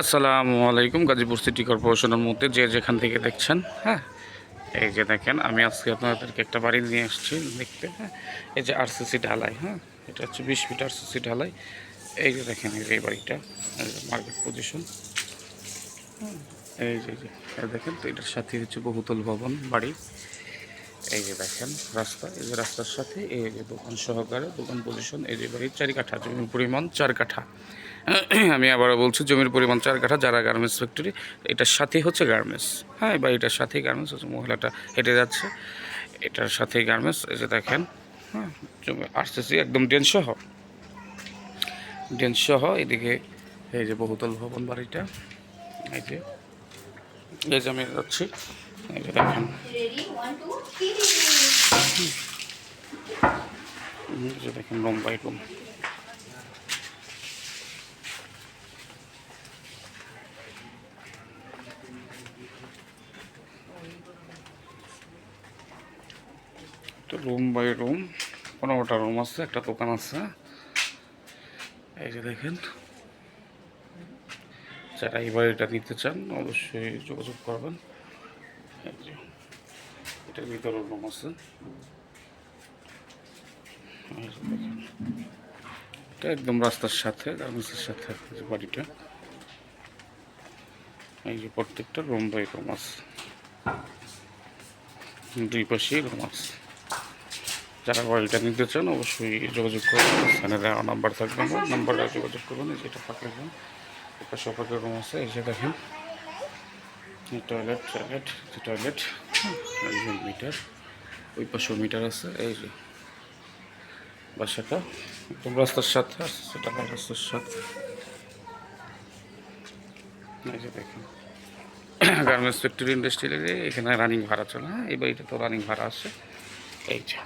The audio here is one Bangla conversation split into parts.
আসসালামু আলাইকুম। গাজীপুর সিটি কর্পোরেশনের মধ্যে যে যেখান থেকে দেখছেন, হ্যাঁ, এই যে দেখেন আমি আজকে আপনাদেরকে একটা বাড়ি নিয়ে আসছি দেখতে। হ্যাঁ, এই যে আরসিসি ঢালাই, হ্যাঁ, এটা হচ্ছে 20 ফিট আরসিসি ঢালাই। এই যে দেখেন এই যে এই বাড়িটা মার্কেট পজিশন। এই যে দেখেন, তো এটার সাথে হচ্ছে বহুতল ভবন বাড়ি। এই যে দেখেন রাস্তা, এই যে রাস্তার সাথে এই যে দোকান সহকারে দোকান পজিশন। এই যে বাড়ির 4 কাঠা, জমির পরিমাণ 4 কাঠা। আমি আবারও বলছি, জমির পরিমাণ 4 কাঠা। যারা গার্মেন্টস ফ্যাক্টরি, এটার সাথেই হচ্ছে গার্মেন্টস। হ্যাঁ, বা এটার সাথেই গার্মেন্টস হচ্ছে, মহিলাটা হেঁটে যাচ্ছে, এটার সাথেই গার্মেন্টস। এই যে দেখেন, হ্যাঁ, জমি আরসিসি একদম ডেন্স সহ। এদিকে এই যে বহুতল ভবন বাড়িটা। এই যে আমি যাচ্ছি, এই যে দেখেন, এই যে দেখেন রুম বাই রুম। তো রুম বাই রুম 15টা রুম আছে, একটা দোকান আছে। এই যে দেখেন, যারা এই বাড়িটা নিতে চান অবশ্যই যোগাযোগ করবেন। এই যে এটার ভিতরে রুম আছে। এই যে দেখেন, এটা একদম রাস্তার সাথে, গার্মেন্টসের সাথে যে বাড়িটা। এই যে প্রত্যেকটা রুম বাই রুম আছে, দুই পাশেই রুম আছে। যারা বাড়িটা নিতে চান অবশ্যই যোগাযোগ করবেন। এখানে দেওয়া নাম্বার থাকবে, আমার নাম্বারে যোগাযোগ করবেন। এই যে এটা ফাঁকা রুম, একটা সফাকে রুম আছে। এই যে দেখেন টয়লেট, এই যে মিটার, ওই পাশেও মিটার আছে। এই যে বাসাটা একদম রাস্তার সাথে আছে, সেটা রাস্তার সাথে। এই যে দেখেন, গার্মেন্টস ফ্যাক্টরি ইন্ডাস্ট্রিয়াল এখানে রানিং ভাড়া চলে। হ্যাঁ, এই বাড়িটা তো রানিং ভাড়া আছে। এই যে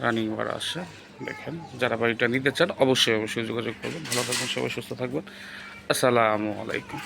রানিং ভাড়া আসে। দেখেন, যারা বাড়িটা নিতে চান অবশ্যই যোগাযোগ করবেন। ভালো থাকবেন, সবাই সুস্থ থাকবেন। আসসালামু আলাইকুম।